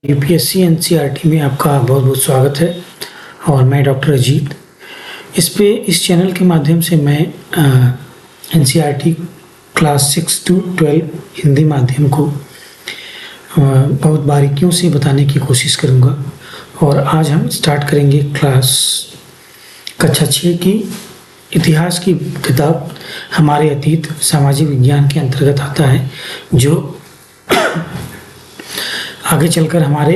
UPSC NCERT में आपका बहुत बहुत स्वागत है और मैं डॉक्टर अजीत। इस चैनल के माध्यम से मैं एनसीईआरटी क्लास 6 to 12 हिंदी माध्यम को बहुत बारीकियों से बताने की कोशिश करूँगा। और आज हम स्टार्ट करेंगे कक्षा 6 की इतिहास की किताब हमारे अतीत सामाजिक विज्ञान के अंतर्गत आता है, जो आगे चलकर हमारे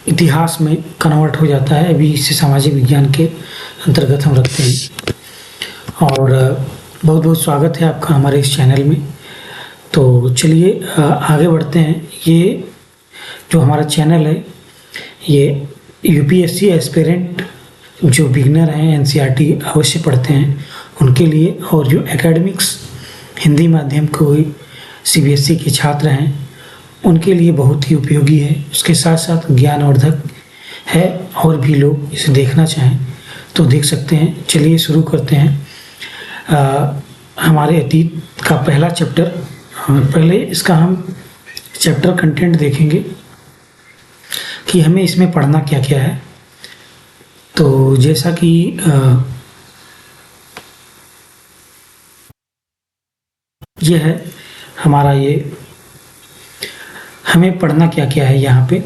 इतिहास में कन्वर्ट हो जाता है। अभी इसे सामाजिक विज्ञान के अंतर्गत हम रखते हैं। और बहुत बहुत स्वागत है आपका हमारे इस चैनल में। तो चलिए आगे बढ़ते हैं। ये जो हमारा चैनल है, ये यूपीएससी एस्पिरेंट जो बिगनर हैं, एनसीईआरटी अवश्य पढ़ते हैं उनके लिए, और जो एकेडमिक्स हिंदी माध्यम के सीबीएसई के छात्र हैं उनके लिए बहुत ही उपयोगी है। उसके साथ साथ ज्ञानवर्धक है, और भी लोग इसे देखना चाहें तो देख सकते हैं। चलिए शुरू करते हैं हमारे अतीत का पहला चैप्टर। पहले इसका हम चैप्टर कंटेंट देखेंगे कि हमें इसमें पढ़ना क्या क्या है। तो जैसा कि ये है हमारा, ये हमें पढ़ना क्या क्या है यहाँ पे।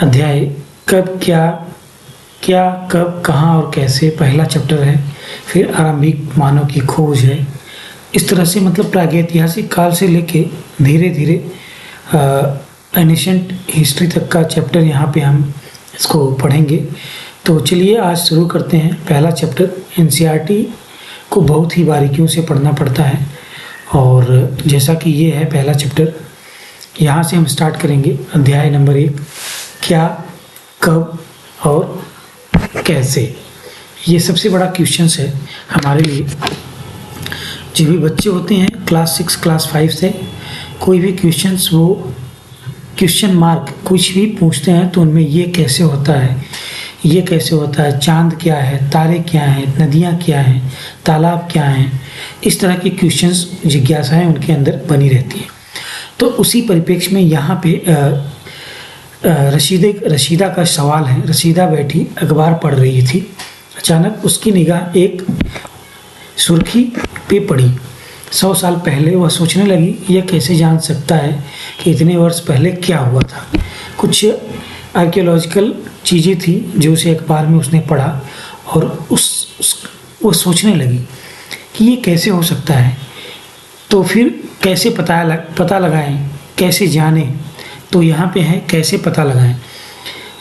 अध्याय कब क्या कब कहाँ और कैसे पहला चैप्टर है। फिर आरंभिक मानव की खोज है। इस तरह से मतलब प्रागैतिहासिक काल से लेके धीरे धीरे एनिशेंट हिस्ट्री तक का चैप्टर यहाँ पे हम इसको पढ़ेंगे। तो चलिए आज शुरू करते हैं पहला चैप्टर। एनसीईआरटी को बहुत ही बारीकियों से पढ़ना पड़ता है, और जैसा कि ये है पहला चैप्टर, यहाँ से हम स्टार्ट करेंगे। अध्याय नंबर 1, क्या कब और कैसे। ये सबसे बड़ा क्वेश्चन है हमारे लिए। जो भी बच्चे होते हैं क्लास 6 क्लास 5 से, कोई भी क्वेश्चंस वो क्वेश्चन मार्क कुछ भी पूछते हैं तो उनमें ये कैसे होता है, ये कैसे होता है, चांद क्या है, तारे क्या हैं, नदियाँ क्या हैं, तालाब क्या हैं, इस तरह की क्वेश्चंस जिज्ञासाएँ उनके अंदर बनी रहती हैं। तो उसी परिप्रेक्ष्य में यहाँ पे रशीदा का सवाल है। रशीदा बैठी अखबार पढ़ रही थी। अचानक उसकी निगाह एक सुर्खी पे पड़ी। 100 साल पहले। वह सोचने लगी, यह कैसे जान सकता है कि इतने वर्ष पहले क्या हुआ था। कुछ आर्कियोलॉजिकल चीज़ें थी जो उसे अखबार में उसने पढ़ा, और वो सोचने लगी कि ये कैसे हो सकता है। तो फिर कैसे पता लगाएं, कैसे जानें। तो यहाँ पे है कैसे पता लगाएं।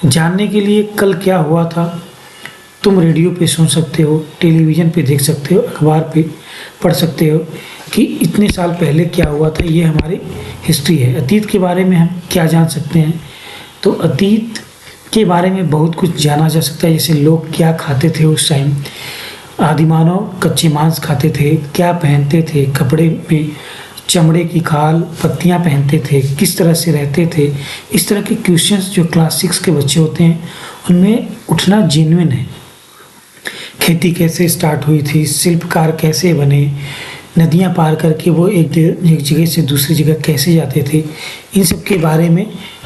जानने के लिए कल क्या हुआ था तुम रेडियो पे सुन सकते हो, टेलीविज़न पे देख सकते हो, अखबार पे पढ़ सकते हो कि इतने साल पहले क्या हुआ था। ये हमारी हिस्ट्री है। अतीत के बारे में हम क्या जान सकते हैं, तो अतीत के बारे में बहुत कुछ जाना जा सकता है। जैसे लोग क्या खाते थे उस टाइम, आदिमानव कच्चे मांस खाते थे, क्या पहनते थे, कपड़े में चमड़े की खाल पत्तियां पहनते थे, किस तरह से रहते थे। इस तरह के क्वेश्चंस जो क्लास 6 के बच्चे होते हैं उनमें उठना जेन्युइन है। खेती कैसे स्टार्ट हुई थी, शिल्पकार कैसे बने, नदियां पार करके वो एक जगह से दूसरी जगह कैसे जाते थे, इन सब के बारे में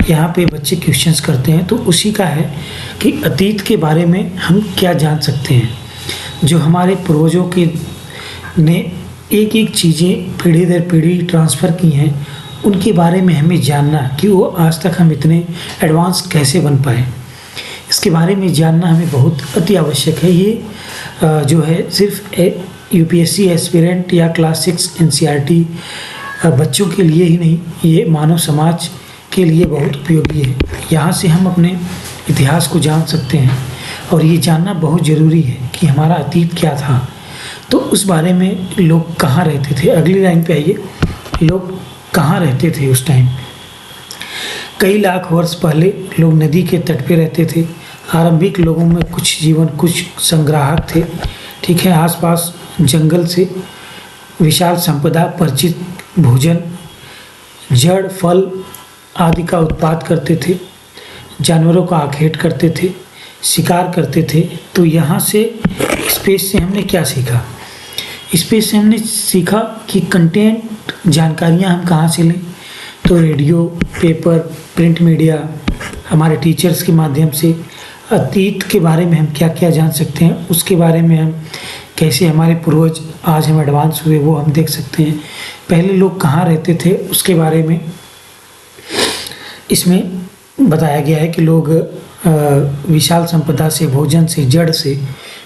यहाँ पे बच्चे क्वेश्चंस करते हैं। तो उसी का है कि अतीत के बारे में हम क्या जान सकते हैं। जो हमारे पूर्वजों के ने एक एक चीज़ें पीढ़ी दर पीढ़ी ट्रांसफ़र की हैं, उनके बारे में हमें जानना कि वो आज तक हम इतने एडवांस कैसे बन पाए, इसके बारे में जानना हमें बहुत अति आवश्यक है। ये जो है सिर्फ यूपीएससी एस्पिरेंट या क्लास 6 एनसीईआरटी बच्चों के लिए ही नहीं, ये मानव समाज के लिए बहुत उपयोगी है। यहाँ से हम अपने इतिहास को जान सकते हैं, और ये जानना बहुत ज़रूरी है कि हमारा अतीत क्या था, तो उस बारे में लोग कहाँ रहते थे। अगली लाइन पे आइए, लोग कहाँ रहते थे उस टाइम। कई लाख वर्ष पहले लोग नदी के तट पे रहते थे। आरंभिक लोगों में कुछ संग्राहक थे, ठीक है। आसपास जंगल से विशाल संपदा, परिचित भोजन, जड़ फल आदि का उत्पाद करते थे, जानवरों का आखेट करते थे, शिकार करते थे। तो यहाँ से स्पेस से हमने क्या सीखा। स्पेस से हमने सीखा कि कंटेंट जानकारियाँ हम कहाँ से लें। तो रेडियो, पेपर, प्रिंट मीडिया, हमारे टीचर्स के माध्यम से अतीत के बारे में हम क्या क्या जान सकते हैं, उसके बारे में हम कैसे हमारे पूर्वज आज हम एडवांस हुए वो हम देख सकते हैं। पहले लोग कहाँ रहते थे उसके बारे में इसमें बताया गया है कि लोग विशाल संपदा से, भोजन से, जड़ से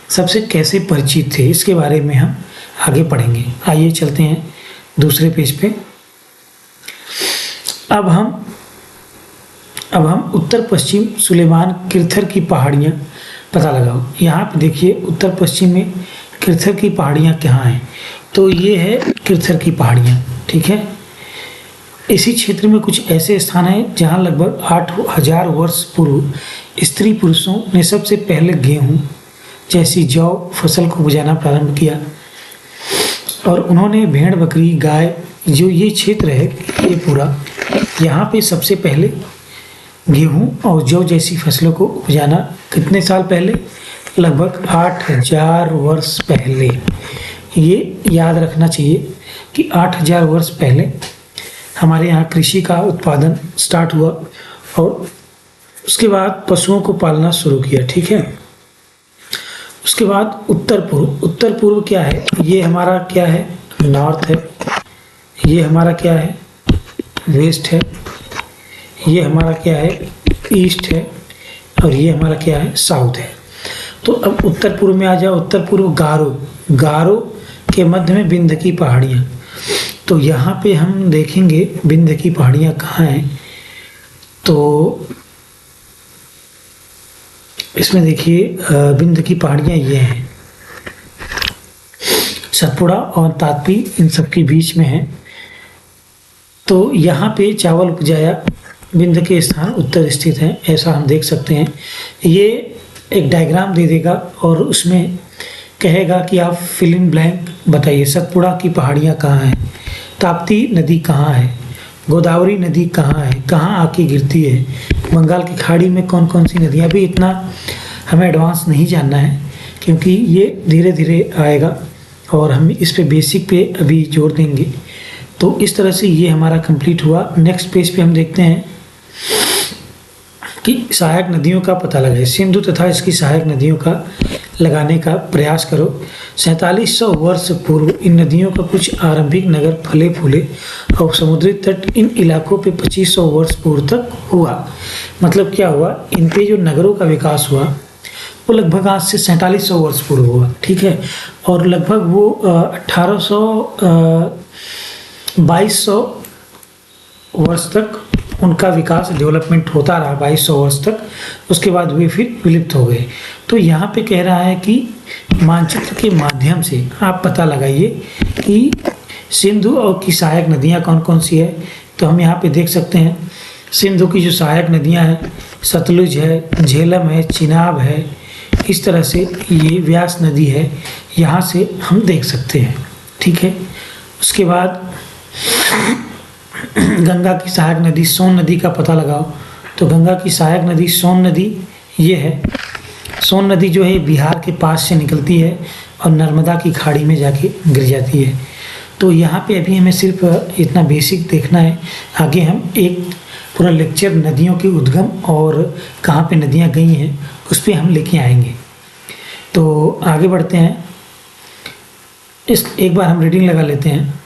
सबसे कैसे परिचित थे, इसके बारे में हम आगे पढ़ेंगे। आइए चलते हैं दूसरे पेज पे। अब हम उत्तर पश्चिम सुलेमान किरथर की पहाड़ियाँ पता लगाओ। यहाँ पे देखिए उत्तर पश्चिम में किरथर की पहाड़ियाँ कहाँ हैं, तो ये है किरथर की पहाड़ियाँ, ठीक है। इसी क्षेत्र में कुछ ऐसे स्थान हैं जहाँ लगभग 8000 वर्ष पूर्व स्त्री पुरुषों ने सबसे पहले गेहूँ जैसी जौ फसल को बुझाना प्रारंभ किया, और उन्होंने भेड़, बकरी, गाय, जो ये क्षेत्र है ये पूरा, यहाँ पे सबसे पहले गेहूँ और जौ जैसी फसलों को उपजाना कितने साल पहले, लगभग 8000 वर्ष पहले। ये याद रखना चाहिए कि 8000 वर्ष पहले हमारे यहाँ कृषि का उत्पादन स्टार्ट हुआ, और उसके बाद पशुओं को पालना शुरू किया, ठीक है। उसके बाद उत्तर पूर्व क्या है, ये हमारा क्या है, नॉर्थ है, ये हमारा क्या है, वेस्ट है, ये हमारा क्या है, ईस्ट है, और ये हमारा क्या है, साउथ है। तो अब उत्तर पूर्व में आ जाओ। उत्तर पूर्व गारो के मध्य में विंध्य की पहाड़ियाँ, तो यहाँ पे हम देखेंगे विंध्य की पहाड़ियाँ कहाँ हैं। तो इसमें देखिए विंध्य की पहाड़ियाँ ये हैं, सतपुड़ा और ताप्ती इन सब के बीच में है। तो यहाँ पे चावल उपजाया विंध्य के स्थान उत्तर स्थित हैं, ऐसा हम देख सकते हैं। ये एक डायग्राम दे देगा और उसमें कहेगा कि आप फिल इन ब्लैंक बताइए। सतपुड़ा की पहाड़ियाँ कहाँ हैं, ताप्ती नदी कहाँ है, गोदावरी नदी कहाँ है, कहाँ आके गिरती है, बंगाल की खाड़ी में कौन कौन सी नदियाँ। अभी इतना हमें एडवांस नहीं जानना है क्योंकि ये धीरे धीरे आएगा और हम इस पे बेसिक पे अभी जोर देंगे। तो इस तरह से ये हमारा कंप्लीट हुआ। नेक्स्ट पेज पे हम देखते हैं कि सहायक नदियों का पता लगाए। सिंधु तथा इसकी सहायक नदियों का लगाने का प्रयास करो। 4700 वर्ष पूर्व इन नदियों का कुछ आरंभिक नगर फले फूले और समुद्री तट इन इलाकों पे 2500 वर्ष पूर्व तक हुआ। मतलब क्या हुआ, इन पे जो नगरों का विकास हुआ वो लगभग आज से 4700 वर्ष पूर्व हुआ, ठीक है। और लगभग वो 2200 वर्ष तक उनका विकास डेवलपमेंट होता रहा, 2200 वर्ष तक। उसके बाद वे फिर विलुप्त हो गए। तो यहाँ पे कह रहा है कि मानचित्र के माध्यम से आप पता लगाइए कि सिंधु और की सहायक नदियाँ कौन कौन सी है। तो हम यहाँ पे देख सकते हैं सिंधु की जो सहायक नदियाँ हैं, सतलुज है, झेलम है, चिनाब है, इस तरह से ये व्यास नदी है, यहाँ से हम देख सकते हैं, ठीक है। उसके बाद गंगा की सहायक नदी सोन नदी का पता लगाओ। तो गंगा की सहायक नदी सोन नदी ये है। सोन नदी जो है बिहार के पास से निकलती है और नर्मदा की खाड़ी में जाके गिर जाती है। तो यहाँ पे अभी हमें सिर्फ इतना बेसिक देखना है, आगे हम एक पूरा लेक्चर नदियों के उद्गम और कहाँ पे नदियाँ गई हैं उस पर हम लेके आएंगे। तो आगे बढ़ते हैं। एक बार हम रीडिंग लगा लेते हैं।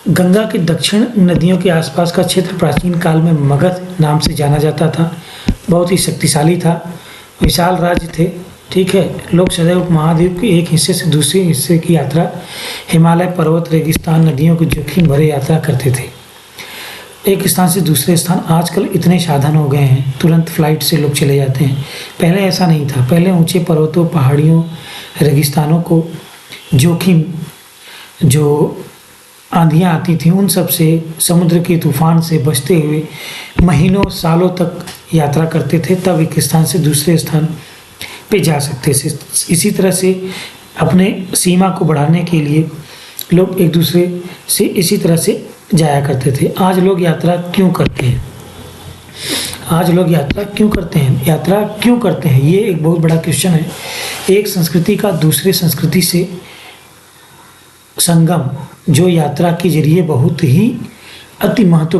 गंगा के दक्षिण नदियों के आसपास का क्षेत्र प्राचीन काल में मगध नाम से जाना जाता था। बहुत ही शक्तिशाली था, विशाल राज्य थे, ठीक है। लोग सदैव उपमहाद्वीप के एक हिस्से से दूसरे हिस्से की यात्रा, हिमालय, पर्वत, रेगिस्तान, नदियों की जोखिम भरे यात्रा करते थे एक स्थान से दूसरे स्थान। आजकल इतने साधन हो गए हैं, तुरंत फ्लाइट से लोग चले जाते हैं। पहले ऐसा नहीं था। पहले ऊंचे पर्वतों, पहाड़ियों, रेगिस्तानों को जोखिम, जो आंधियाँ आती थी उन सब से, समुद्र के तूफान से बचते हुए महीनों सालों तक यात्रा करते थे, तब एक स्थान से दूसरे स्थान पे जा सकते थे। इसी तरह से अपने सीमा को बढ़ाने के लिए लोग एक दूसरे से इसी तरह से जाया करते थे। आज लोग यात्रा क्यों करते हैं? आज लोग यात्रा क्यों करते हैं? यात्रा क्यों करते हैं, ये एक बहुत बड़ा क्वेश्चन है। एक संस्कृति का दूसरे संस्कृति से संगम जो यात्रा के जरिए बहुत ही अति महत्व